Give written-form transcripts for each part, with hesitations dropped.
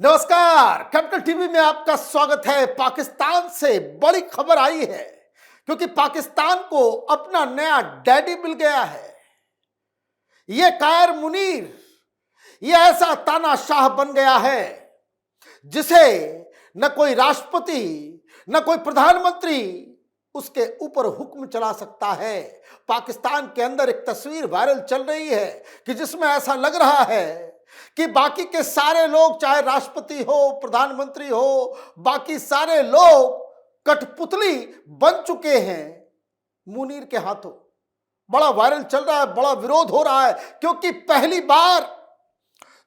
नमस्कार, capital TV में आपका स्वागत है। पाकिस्तान से बड़ी खबर आई है क्योंकि पाकिस्तान को अपना नया डैडी मिल गया है। यह कायर मुनीर, यह ऐसा तानाशाह बन गया है जिसे न कोई राष्ट्रपति न कोई प्रधानमंत्री उसके ऊपर हुक्म चला सकता है। पाकिस्तान के अंदर एक तस्वीर वायरल चल रही है कि जिसमें ऐसा लग रहा है कि बाकी के सारे लोग, चाहे राष्ट्रपति हो, प्रधानमंत्री हो, बाकी सारे लोग कठपुतली बन चुके हैं मुनीर के हाथों। बड़ा वायरल चल रहा है, बड़ा विरोध हो रहा है क्योंकि पहली बार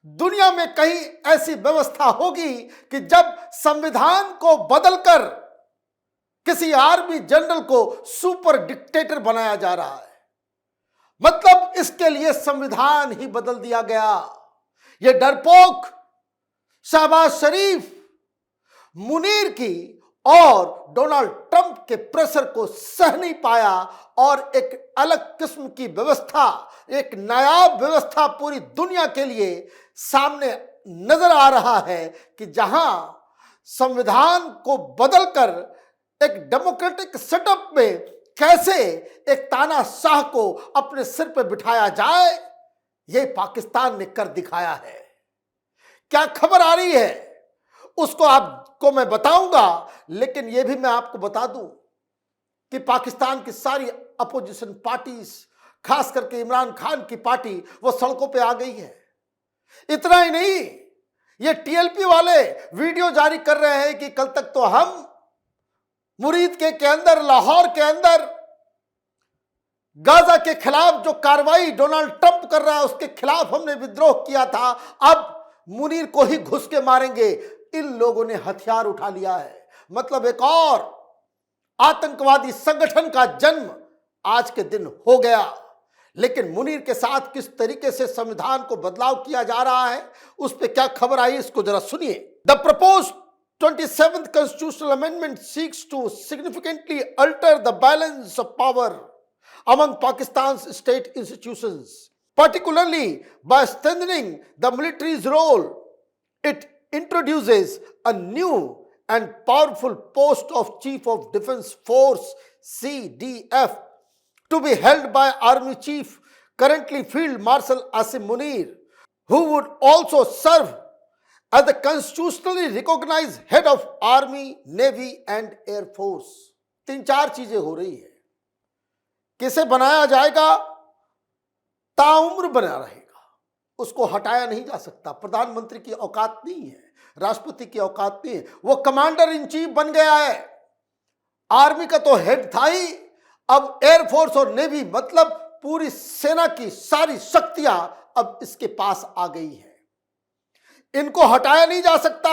दुनिया में कहीं ऐसी व्यवस्था होगी कि जब संविधान को बदलकर किसी आर्मी जनरल को सुपर डिक्टेटर बनाया जा रहा है। मतलब इसके लिए संविधान ही बदल दिया गया। ये डरपोक शहबाज शरीफ मुनीर की और डोनाल्ड ट्रंप के प्रेशर को सह नहीं पाया और एक अलग किस्म की व्यवस्था, एक नायाब व्यवस्था पूरी दुनिया के लिए सामने नजर आ रहा है कि जहां संविधान को बदलकर एक डेमोक्रेटिक सेटअप में कैसे एक तानाशाह को अपने सिर पर बिठाया जाए, यह पाकिस्तान ने कर दिखाया है। क्या खबर आ रही है उसको आपको मैं बताऊंगा, लेकिन यह भी मैं आपको बता दूं कि पाकिस्तान की सारी अपोजिशन पार्टीज, खास करके इमरान खान की पार्टी, वो सड़कों पे आ गई है। इतना ही नहीं, ये टीएलपी वाले वीडियो जारी कर रहे हैं कि कल तक तो हम मुरीद के अंदर, लाहौर के अंदर गाजा के खिलाफ जो कार्रवाई डोनाल्ड ट्रंप कर रहा है उसके खिलाफ हमने विद्रोह किया था, अब मुनीर को ही घुस के मारेंगे। इन लोगों ने हथियार उठा लिया है। मतलब एक और आतंकवादी संगठन का जन्म आज के दिन हो गया। लेकिन मुनीर के साथ किस तरीके से संविधान को बदलाव किया जा रहा है उस पर क्या खबर आई, इसको जरा सुनिए। The proposed 27th constitutional amendment seeks to significantly alter the balance of power among Pakistan's state institutions, particularly by strengthening the military's role. It introduces a new and powerful post of Chief of Defence Force (CDF) to be held by Army Chief, currently Field Marshal Asim Munir, who would also serve as the constitutionally recognized head of Army, Navy and Air Force. 3-4 चीजें हो रही है। किसे बनाया जाएगा? ताउम्र बना रहेगा, उसको हटाया नहीं जा सकता। प्रधानमंत्री की औकात नहीं है, राष्ट्रपति की औकात नहीं है, वो कमांडर इन चीफ बन गया है। आर्मी का तो हेड था ही, अब एयरफोर्स और नेवी, मतलब पूरी सेना की सारी शक्तियां अब इसके पास आ गई है। इनको हटाया नहीं जा सकता,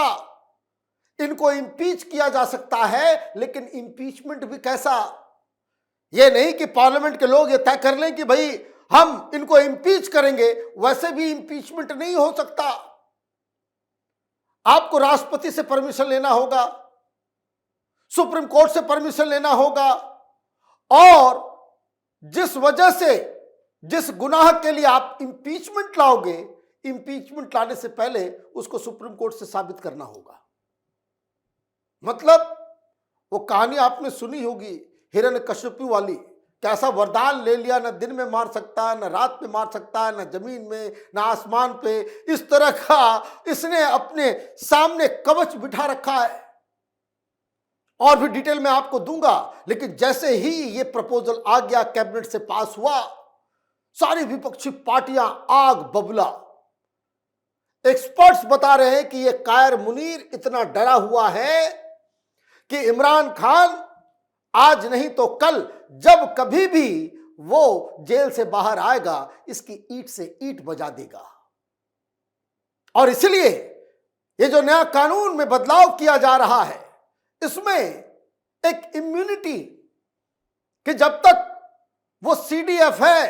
इनको इम्पीच किया जा सकता है, लेकिन इम्पीचमेंट भी कैसा? यह नहीं कि पार्लियामेंट के लोग ये तय कर लें कि भाई हम इनको इम्पीच करेंगे, वैसे भी इम्पीचमेंट नहीं हो सकता। आपको राष्ट्रपति से परमिशन लेना होगा, सुप्रीम कोर्ट से परमिशन लेना होगा, और जिस वजह से, जिस गुनाह के लिए आप इम्पीचमेंट लाओगे, इम्पीचमेंट लाने से पहले उसको सुप्रीम कोर्ट से साबित करना होगा। मतलब वो कहानी आपने सुनी होगी हिरण्यकश्यपु वाली, कैसा वरदान ले लिया, न दिन में मार सकता है, न रात में मार सकता है, न जमीन में, न आसमान पे। इस तरह का इसने अपने सामने कवच बिठा रखा है। और भी डिटेल में आपको दूंगा, लेकिन जैसे ही ये प्रपोजल आ गया, कैबिनेट से पास हुआ, सारी विपक्षी पार्टियां आग बबूला। एक्सपर्ट्स बता रहे हैं कि यह कायर मुनीर इतना डरा हुआ है कि इमरान खान आज नहीं तो कल, जब कभी भी वो जेल से बाहर आएगा, इसकी ईंट से ईंट बजा देगा। और इसलिए ये जो नया कानून में बदलाव किया जा रहा है, इसमें एक इम्यूनिटी कि जब तक वो सीडीएफ है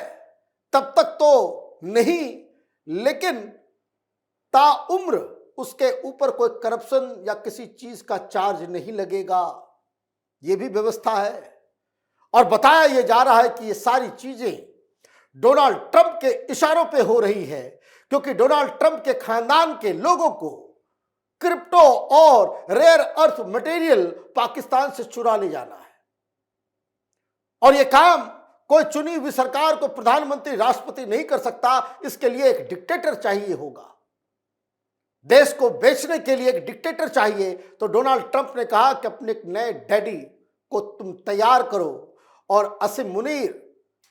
तब तक तो नहीं, लेकिन ताउम्र उसके ऊपर कोई करप्शन या किसी चीज का चार्ज नहीं लगेगा। यह भी व्यवस्था है। और बताया यह जा रहा है कि ये सारी चीजें डोनाल्ड ट्रंप के इशारों पे हो रही है, क्योंकि डोनाल्ड ट्रंप के खानदान के लोगों को क्रिप्टो और रेयर अर्थ मटेरियल पाकिस्तान से चुरा ले जाना है। और यह काम कोई चुनी हुई सरकार को प्रधानमंत्री राष्ट्रपति नहीं कर सकता, इसके लिए एक डिक्टेटर चाहिए होगा। देश को बेचने के लिए एक डिक्टेटर चाहिए। तो डोनाल्ड ट्रंप ने कहा कि अपने एक नए डैडी को तुम तैयार करो, और असीम मुनीर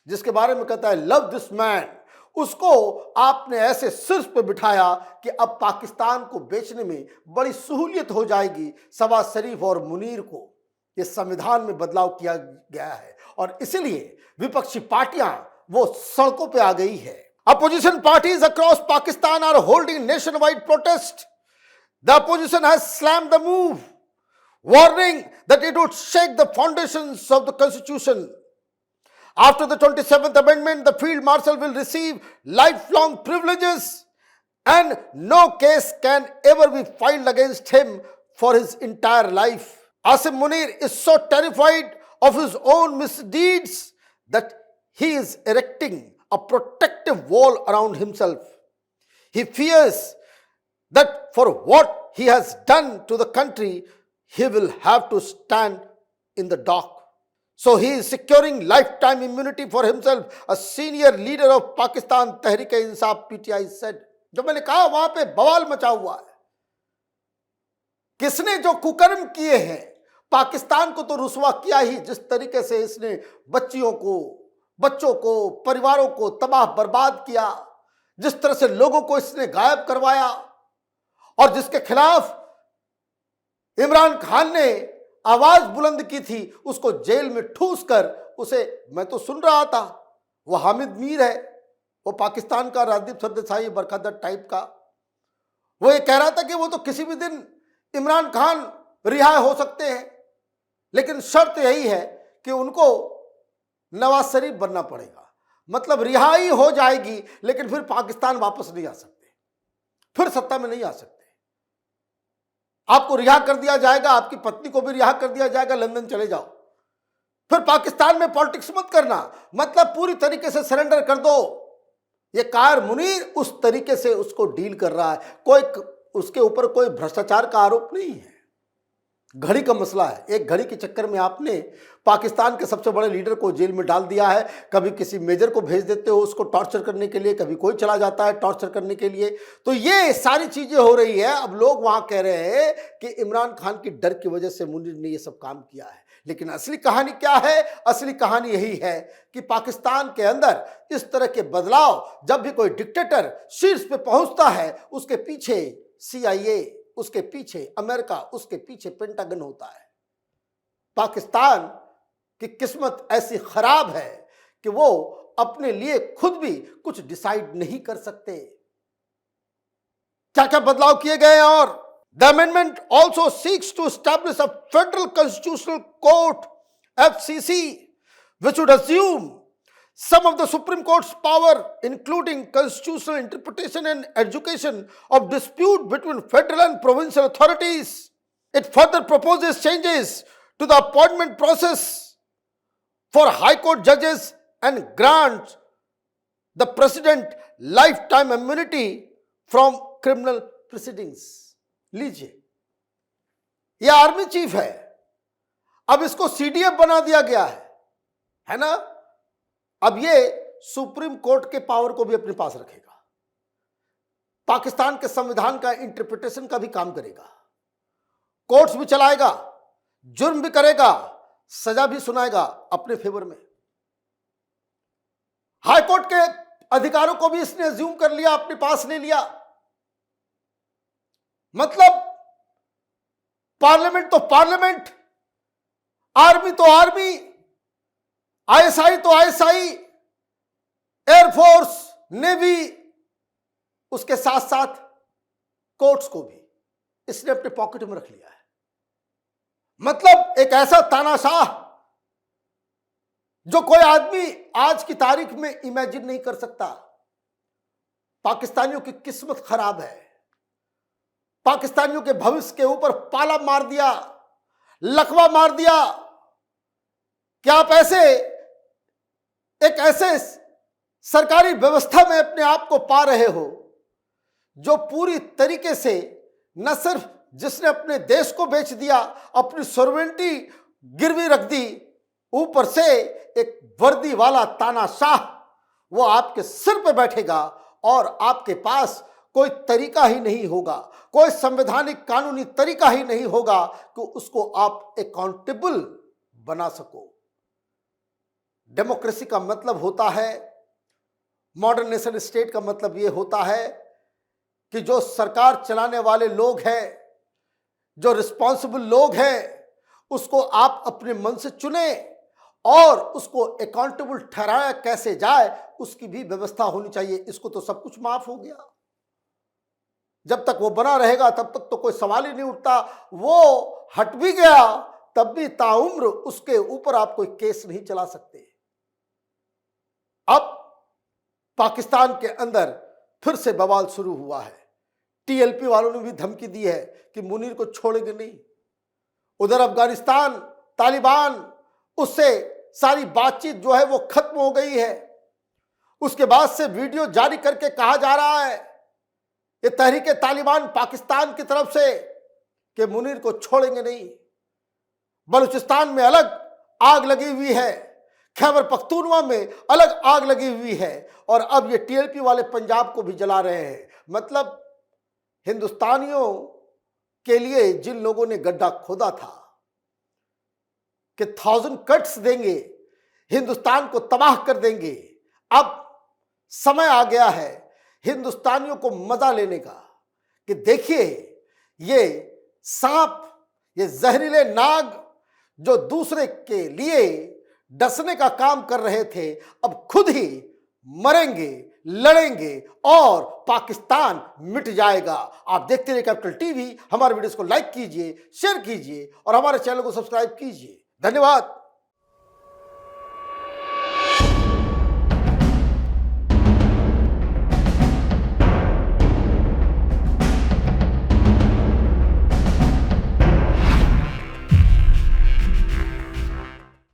जिसके बारे में कहता है लव दिस मैन, उसको आपने ऐसे शीर्ष पे बिठाया कि अब पाकिस्तान को बेचने में बड़ी सहूलियत हो जाएगी। शहबाज शरीफ और मुनीर को इस संविधान में बदलाव किया गया है, और इसलिए विपक्षी पार्टियां वो सड़कों पे आ गई है। Opposition parties across Pakistan are holding nationwide protest. The opposition has slammed the move, warning that it would shake the foundations of the constitution. After the 27th amendment, the field marshal will receive lifelong privileges and no case can ever be filed against him for his entire life. Asim Munir is so terrified of his own misdeeds that he is erecting a protective wall around himself. He fears that for what he has done to the country, he will have to stand in the dock. So he is securing lifetime immunity for himself, a senior leader of Pakistan Tehreek-e-Insaf PTI said. जो मैंने कहा वहां पे बवाल मचा हुआ है। किसने जो कुकर्म किए हैं, पाकिस्तान को तो रुसवा किया ही, जिस तरीके से इसने बच्चों को, परिवारों को तबाह बर्बाद किया, जिस तरह से लोगों को इसने गायब करवाया, और जिसके खिलाफ इमरान खान ने आवाज बुलंद की थी, उसको जेल में ठूस कर उसे, मैं तो सुन रहा था, वो हामिद मीर है, वो पाकिस्तान का राजदीप सरदेसाई बरखा टाइप का, वो ये कह रहा था कि वो तो किसी भी दिन इमरान खान रिहा हो सकते हैं, लेकिन शर्त यही है कि उनको नवाज शरीफ बनना पड़ेगा। मतलब रिहाई हो जाएगी, लेकिन फिर पाकिस्तान वापस नहीं आ सकते, फिर सत्ता में नहीं आ सकते। आपको रिहा कर दिया जाएगा, आपकी पत्नी को भी रिहा कर दिया जाएगा, लंदन चले जाओ, फिर पाकिस्तान में पॉलिटिक्स मत करना, मतलब पूरी तरीके से सरेंडर कर दो। ये कायर मुनीर उस तरीके से उसको डील कर रहा है। कोई उसके ऊपर कोई भ्रष्टाचार का आरोप नहीं है, घड़ी का मसला है। एक घड़ी के चक्कर में आपने पाकिस्तान के सबसे बड़े लीडर को जेल में डाल दिया है। कभी किसी मेजर को भेज देते हो उसको टॉर्चर करने के लिए, कभी कोई चला जाता है टॉर्चर करने के लिए। तो ये सारी चीजें हो रही है। अब लोग वहां कह रहे हैं कि इमरान खान की डर की वजह से मुनीर ने ये सब काम किया है, लेकिन असली कहानी क्या है? असली कहानी यही है कि पाकिस्तान के अंदर इस तरह के बदलाव, जब भी कोई डिक्टेटर शीर्ष पे पहुंचता है, उसके पीछे CIA, उसके पीछे अमेरिका, उसके पीछे पेंटागन होता है। पाकिस्तान की किस्मत ऐसी खराब है कि वो अपने लिए खुद भी कुछ डिसाइड नहीं कर सकते। क्या क्या बदलाव किए गए हैं? और the amendment also seeks to establish a federal constitutional court FCC which would assume some of the Supreme Court's power, including constitutional interpretation and adjudication of dispute between federal and provincial authorities. It further proposes changes to the appointment process for High Court judges and grants the President lifetime immunity from criminal proceedings. लीजिए, यह army chief है, अब इसको CDF बना दिया गया है ना? अब ये सुप्रीम कोर्ट के पावर को भी अपने पास रखेगा, पाकिस्तान के संविधान का इंटरप्रिटेशन का भी काम करेगा, कोर्ट्स भी चलाएगा, जुर्म भी करेगा, सजा भी सुनाएगा अपने फेवर में। हाई कोर्ट के अधिकारों को भी इसने अज्यूम कर लिया, अपने पास ले लिया। मतलब पार्लियामेंट तो पार्लियामेंट, आर्मी तो आर्मी, ISI तो ISI, एयरफोर्स, नेवी, उसके साथ साथ कोर्ट्स को भी इसने अपने पॉकेट में रख लिया है। मतलब एक ऐसा तानाशाह जो कोई आदमी आज की तारीख में इमेजिन नहीं कर सकता। पाकिस्तानियों की किस्मत खराब है, पाकिस्तानियों के भविष्य के ऊपर पाला मार दिया, लकवा मार दिया। क्या आप एक ऐसे सरकारी व्यवस्था में अपने आप को पा रहे हो जो पूरी तरीके से न सिर्फ जिसने अपने देश को बेच दिया, अपनी सॉवरेनिटी गिरवी रख दी, ऊपर से एक वर्दी वाला तानाशाह वो आपके सिर पे बैठेगा और आपके पास कोई तरीका ही नहीं होगा, कोई संवैधानिक कानूनी तरीका ही नहीं होगा कि उसको आप अकाउंटेबल बना सको। डेमोक्रेसी का मतलब होता है, मॉडर्न नेशन स्टेट का मतलब यह होता है कि जो सरकार चलाने वाले लोग हैं, जो रिस्पॉन्सिबल लोग हैं, उसको आप अपने मन से चुने और उसको अकाउंटेबल ठहराया कैसे जाए उसकी भी व्यवस्था होनी चाहिए। इसको तो सब कुछ माफ हो गया। जब तक वो बना रहेगा तब तक तो कोई सवाल ही नहीं उठता। वो हट भी गया तब भी ताउम्र उसके ऊपर आप कोई केस नहीं चला सकते। अब पाकिस्तान के अंदर फिर से बवाल शुरू हुआ है। टीएलपी वालों ने भी धमकी दी है कि मुनीर को छोड़ेंगे नहीं। उधर अफगानिस्तान तालिबान, उससे सारी बातचीत जो है वो खत्म हो गई है। उसके बाद से वीडियो जारी करके कहा जा रहा है ये तहरीके तालिबान पाकिस्तान की तरफ से कि मुनीर को छोड़ेंगे नहीं। बलूचिस्तान में अलग आग लगी हुई है, खैबर पख्तूनवा में अलग आग लगी हुई है और अब ये टीएलपी वाले पंजाब को भी जला रहे हैं। मतलब हिंदुस्तानियों के लिए जिन लोगों ने गड्ढा खोदा था कि 1000 कट्स देंगे, हिंदुस्तान को तबाह कर देंगे, अब समय आ गया है हिंदुस्तानियों को मजा लेने का कि देखिए ये सांप, ये जहरीले नाग जो दूसरे के लिए डसने का काम कर रहे थे, अब खुद ही मरेंगे, लड़ेंगे और पाकिस्तान मिट जाएगा। आप देखते रहिए कैपिटल टीवी। हमारे वीडियोस को लाइक कीजिए, शेयर कीजिए और हमारे चैनल को सब्सक्राइब कीजिए। धन्यवाद।